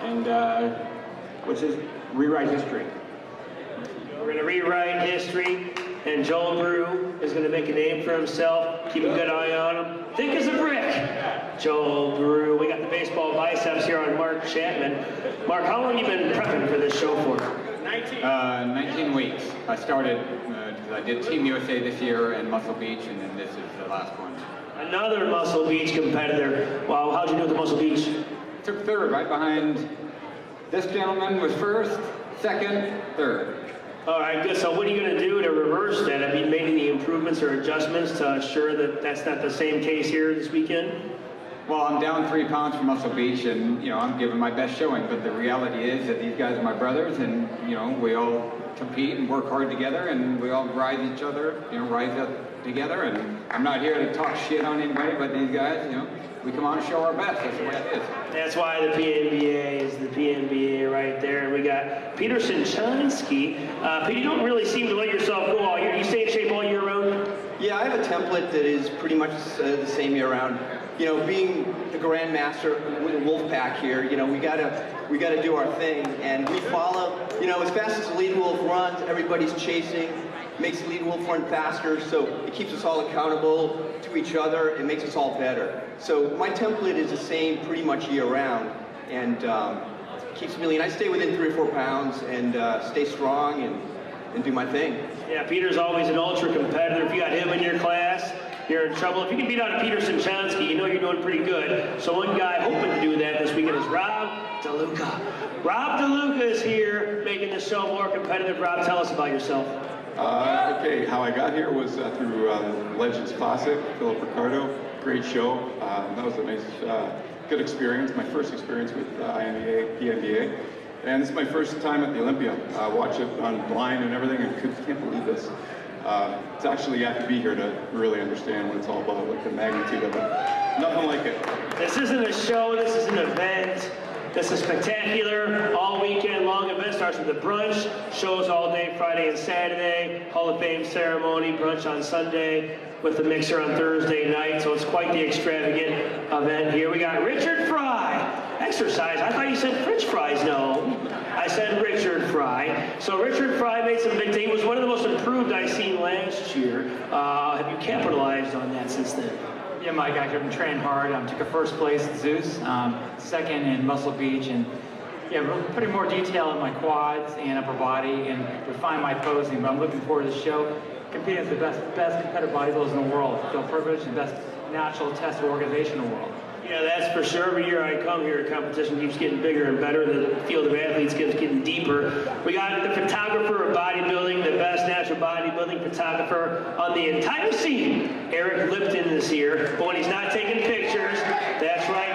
and rewrite history. We're going to rewrite history, and Joel Brew is going to make a name for himself. Keep a good eye on him. Thick as a brick. Joel Brew. We got the baseball biceps here on Mark Chapman. Mark, how long have you been prepping for this show for? 19 weeks. I started, I did Team USA this year and Muscle Beach, and then this is the last one. Another Muscle Beach competitor. Wow, how'd you do at the Muscle Beach? Took third, right behind this gentleman was first, second, third. All right, good. So what are you going to do to reverse that? Have you made any improvements or adjustments to assure that that's not the same case here this weekend? Well, I'm down 3 pounds from Muscle Beach, and I'm giving my best showing. But the reality is that these guys are my brothers, and we all compete and work hard together, and we all rise each other, rise up together. And I'm not here to talk shit on anybody, but these guys, we come on and show our best. That's the way it is. That's why the PNBA is the PNBA right there. And we got Peter Sinchansky. Pete, you don't really seem to let yourself go all year. You stay in shape all year round? Yeah, I have a template that is pretty much the same year round. Being the Grandmaster with the Wolfpack here, we gotta do our thing, and we follow. As fast as the lead wolf runs, everybody's chasing. Makes the lead wolf run faster, so it keeps us all accountable to each other. It makes us all better. So my template is the same pretty much year round, and keeps me lean. I stay within 3 or 4 pounds and stay strong and do my thing. Yeah, Peter's always an ultra competitor. If you got him in your class, you're in trouble. If you can beat out a Peter Sinchansky, you're doing pretty good. So one guy hoping to do that this weekend is Rob DeLuca. Rob DeLuca is here making the show more competitive. Rob, tell us about yourself. Okay, how I got here was through Legends Classic, Philip Ricardo. Great show. That was a nice, good experience. My first experience with INBA, PNBA. And this is my first time at the Olympia. Watch it online and everything, and can't believe this. It's actually, you have to be here to really understand what it's all about, like the magnitude of it. Nothing like it. This isn't a show, this is an event. This is spectacular, all weekend long event. Starts with a brunch, shows all day Friday and Saturday, Hall of Fame ceremony, brunch on Sunday, with the mixer on Thursday night. So it's quite the extravagant event here. We got Richard Fry. Exercise, I thought you said French fries. No, I said Richard Fry. So Richard Fry made some big things. He was one of the most improved I've seen last year. Have you capitalized on that since then? Yeah, Mike, I've been training hard. Took a first place at Zeus, second in Muscle Beach, and yeah, we're putting more detail in my quads and upper body and refine my posing. But I'm looking forward to the show, competing with the best competitive bodybuilders in the world. I feel privileged, the best natural test organization in the world. Yeah, that's for sure. Every year I come here, competition keeps getting bigger and better. The field of athletes keeps getting deeper. We got the photographer of bodybuilding, the best natural bodybuilding photographer on the entire scene. Eric Lipton is here. But when he's not taking pictures, that's right.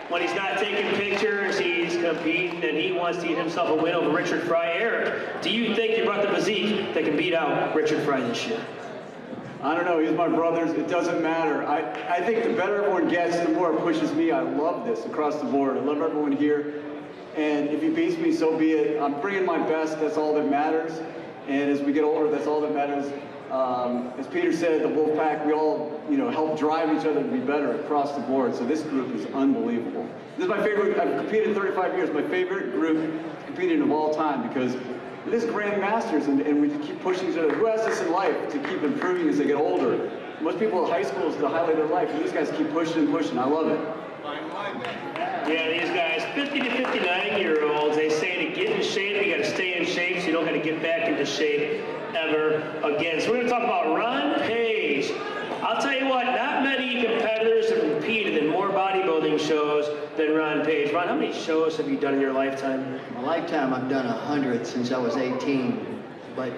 When he's not taking pictures, he's competing, and he wants to get himself a win over Richard Fry. Eric, do you think you brought the physique that can beat out Richard Fry this year? I don't know, he's my brother, it doesn't matter. I think the better everyone gets, the more it pushes me. I love this across the board. I love everyone here. And if he beats me, so be it. I'm bringing my best, that's all that matters. And as we get older, that's all that matters. As Peter said, the Wolfpack, we all, help drive each other to be better across the board. So this group is unbelievable. This is my favorite, I've competed in 35 years, my favorite group competing of all time, because it is grandmasters, and we keep pushing each other. Who has this in life to keep improving as they get older? Most people at high school is the highlight of their life, and these guys keep pushing and pushing. I love it. Yeah, these guys, 50 to 59-year-olds, they say to get in shape, you got to stay in shape, so you don't got to get back into shape ever again. So we're going to talk about Ron Page. I'll tell you what, not many competitors have competed in more bodybuilding shows than Ron Page. Ron, how many shows have you done in your lifetime? In my lifetime, I've done 100 since I was 18. But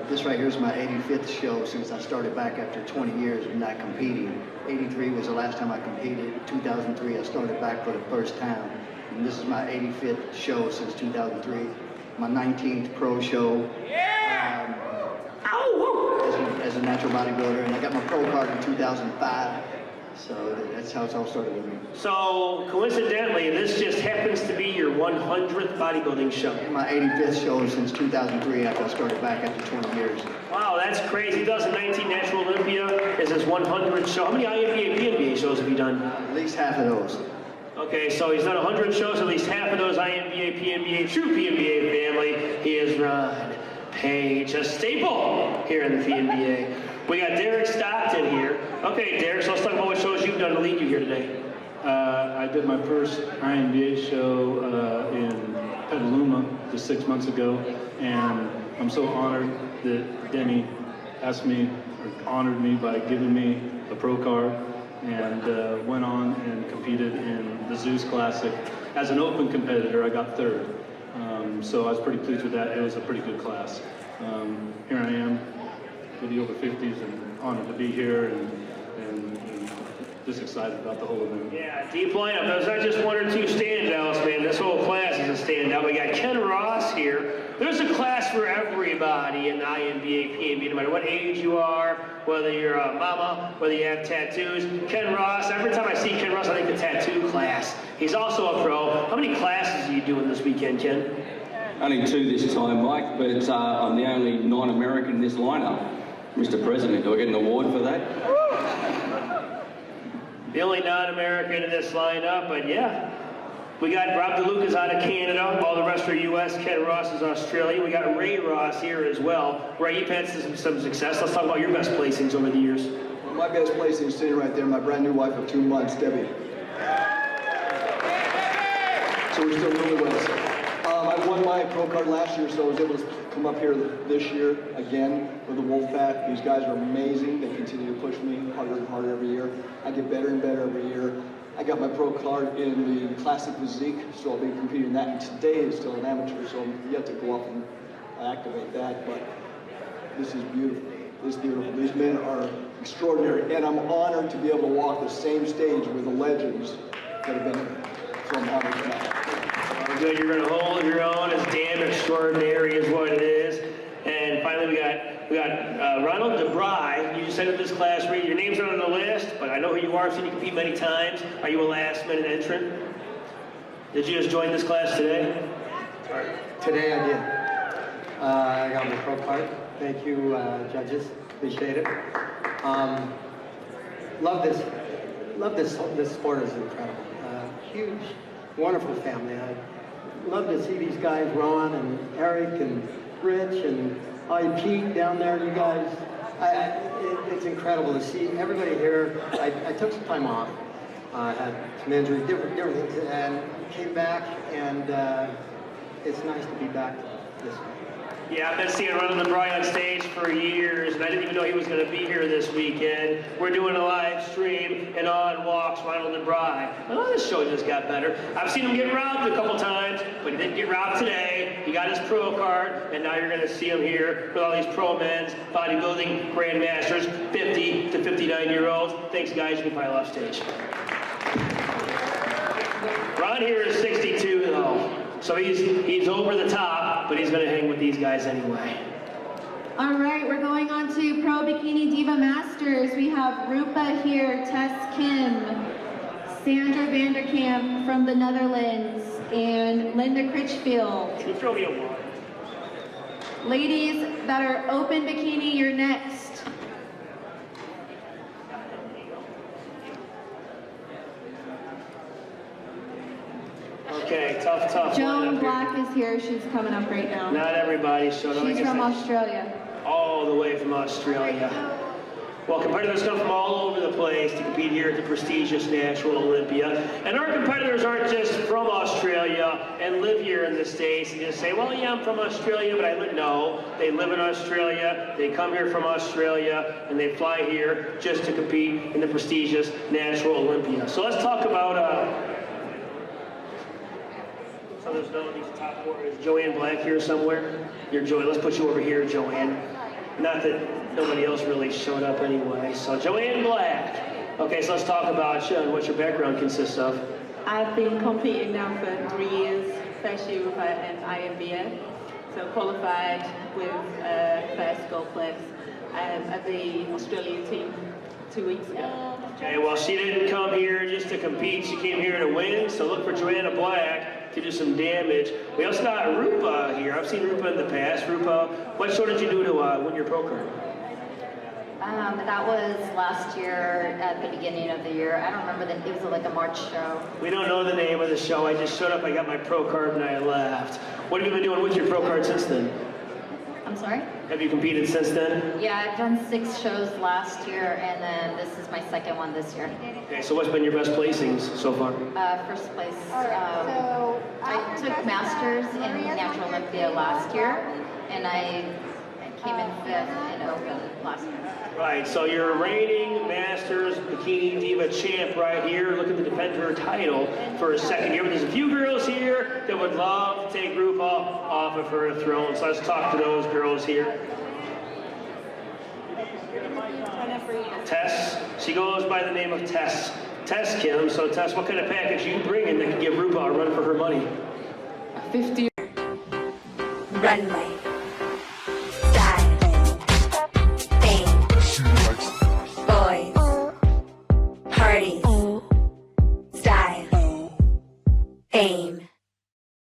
this right here is my 85th show since I started back after 20 years of not competing. 83 was the last time I competed. 2003, I started back for the first time. And this is my 85th show since 2003. My 19th pro show. As a natural bodybuilder, and I got my pro card in 2005. So that's how it's all started with me. So coincidentally, this just happens to be your 100th bodybuilding show. My 85th show since 2003 after I started back after 20 years. Wow, that's crazy. 2019 Natural Olympia is his 100th show. How many INBA, PNBA shows have you done? At least half of those. Okay, so he's done 100 shows, at least half of those INBA, PNBA, true PNBA family. He is Ron Page, a staple here in the PNBA. We got Derek Stockton here. Okay, Derek, so let's talk about what shows you've done to lead you here today. I did my first INBA show in Petaluma just 6 months ago, and I'm so honored that Denny asked me, or honored me by giving me a pro card, and went on and competed in the Zeus Classic. As an open competitor, I got third. So I was pretty pleased with that. It was a pretty good class. Here I am with the over 50s and honored to be here and just excited about the whole event. Yeah, deep lineup. Those aren't just one or two standouts, man. This whole class is a standout. We got Ken Ross here. There's a class for everybody in the INBA, PNBA, no matter what age you are, whether you're a mama, whether you have tattoos. Ken Ross, every time I see Ken Ross, I think the tattoo class. He's also a pro. How many classes are you doing this weekend, Ken? Only 2 this time, Mike, but I'm the only non-American in this lineup. Mr. President, do I get an award for that? The only non-American in this lineup, but yeah. We got Rob DeLuca's out of Canada, all the rest are US, Ken Ross is Australia. We got Ray Ross here as well. Ray, you've had some success. Let's talk about your best placings over the years. Well, my best placing is sitting right there, my brand new wife of 2 months, Debbie. So we're still really well. I won my pro card last year, so I was able to come up here this year again with the Wolfpack. These guys are amazing. They continue to push me harder and harder every year. I get better and better every year. I got my pro card in the Classic Physique, so I'll be competing in that. And today is still an amateur, so I'm yet to go off and activate that, but this is beautiful. This is beautiful. These men are extraordinary, and I'm honored to be able to walk the same stage with the legends that have been here. So I'm honored for that. Good, you're going to hold your own. It's damn extraordinary is what it is. And finally, we got Ronald DeBry. You just entered this class. Your name's not on the list, but I know who you are. I've seen you compete many times. Are you a last-minute entrant? Did you just join this class today? Today I did. I got my pro card. Thank you, judges. Appreciate it. Love this. This sport is incredible. Huge, wonderful family. I love to see these guys, Ron and Eric and Rich and Pete down there. You guys, it's incredible to see everybody here. I took some time off. Had some injuries, different things, and came back, and it's nice to be back this week. Yeah, I've been seeing Ronald DeBry on stage for years, and I didn't even know he was going to be here this weekend. We're doing a live stream, and on walks Ronald DeBry. Oh, this show just got better. I've seen him get robbed a couple times, but he didn't get robbed today. He got his pro card, and now you're going to see him here with all these pro men's bodybuilding grandmasters, 50 to 59-year-olds. Thanks, guys. You can file off stage. Ron here is 62, though. So he's over the top, but he's going to hang with these guys anyway. All right, we're going on to Pro-Bikini Diva Masters. We have Rupa here, Tess Kim, Sandra Vanderkamp from the Netherlands, and Linda Critchfield. Can you throw me a water? Ladies that are open bikini, you're next. Okay, tough. Joan Black is here. She's coming up right now. Not everybody's showing up. She's from Australia. All the way from Australia. Well, competitors come from all over the place to compete here at the prestigious Natural Olympia. And our competitors aren't just from Australia and live here in the States and just say, well, yeah, I'm from Australia, but I live. No, they live in Australia, they come here from Australia, and they fly here just to compete in the prestigious Natural Olympia. So let's talk about so there's no these top four. Is Joanne Black here somewhere? You're Joanne. Let's put you over here, Joanne. Not that nobody else really showed up anyway. So Joanne Black. Okay, so let's talk about you and what your background consists of. I've been competing now for 3 years, first year with an INBA. So qualified with first gold place at the Australian team 2 weeks ago. Okay, well, she didn't come here just to compete. She came here to win. So look for Joanna Black to do some damage. We also got Rupa here. I've seen Rupa in the past. Rupa, what show did you do to win your pro card? That was last year at the beginning of the year. I don't remember it was like a March show. We don't know the name of the show. I just showed up, I got my pro card, and I left. What have you been doing with your pro card since then? I'm sorry? Have you competed since then? Yeah, I've done 6 shows last year, and then this is my second one this year. Okay, so what's been your best placings so far? First place. I took Masters in Natural Olympia last year, and I came in 5th in Open last year. Right, so you're reigning Masters Bikini Diva champ right here, looking to defend her title for a second year. But there's a few girls here that would love to take Rupa off of her throne, so let's talk to those girls here. Tess, she goes by the name of Tess. Tess Kim, so Tess, what kind of package you bringing that can give Rupa a run for her money? 50. Runway.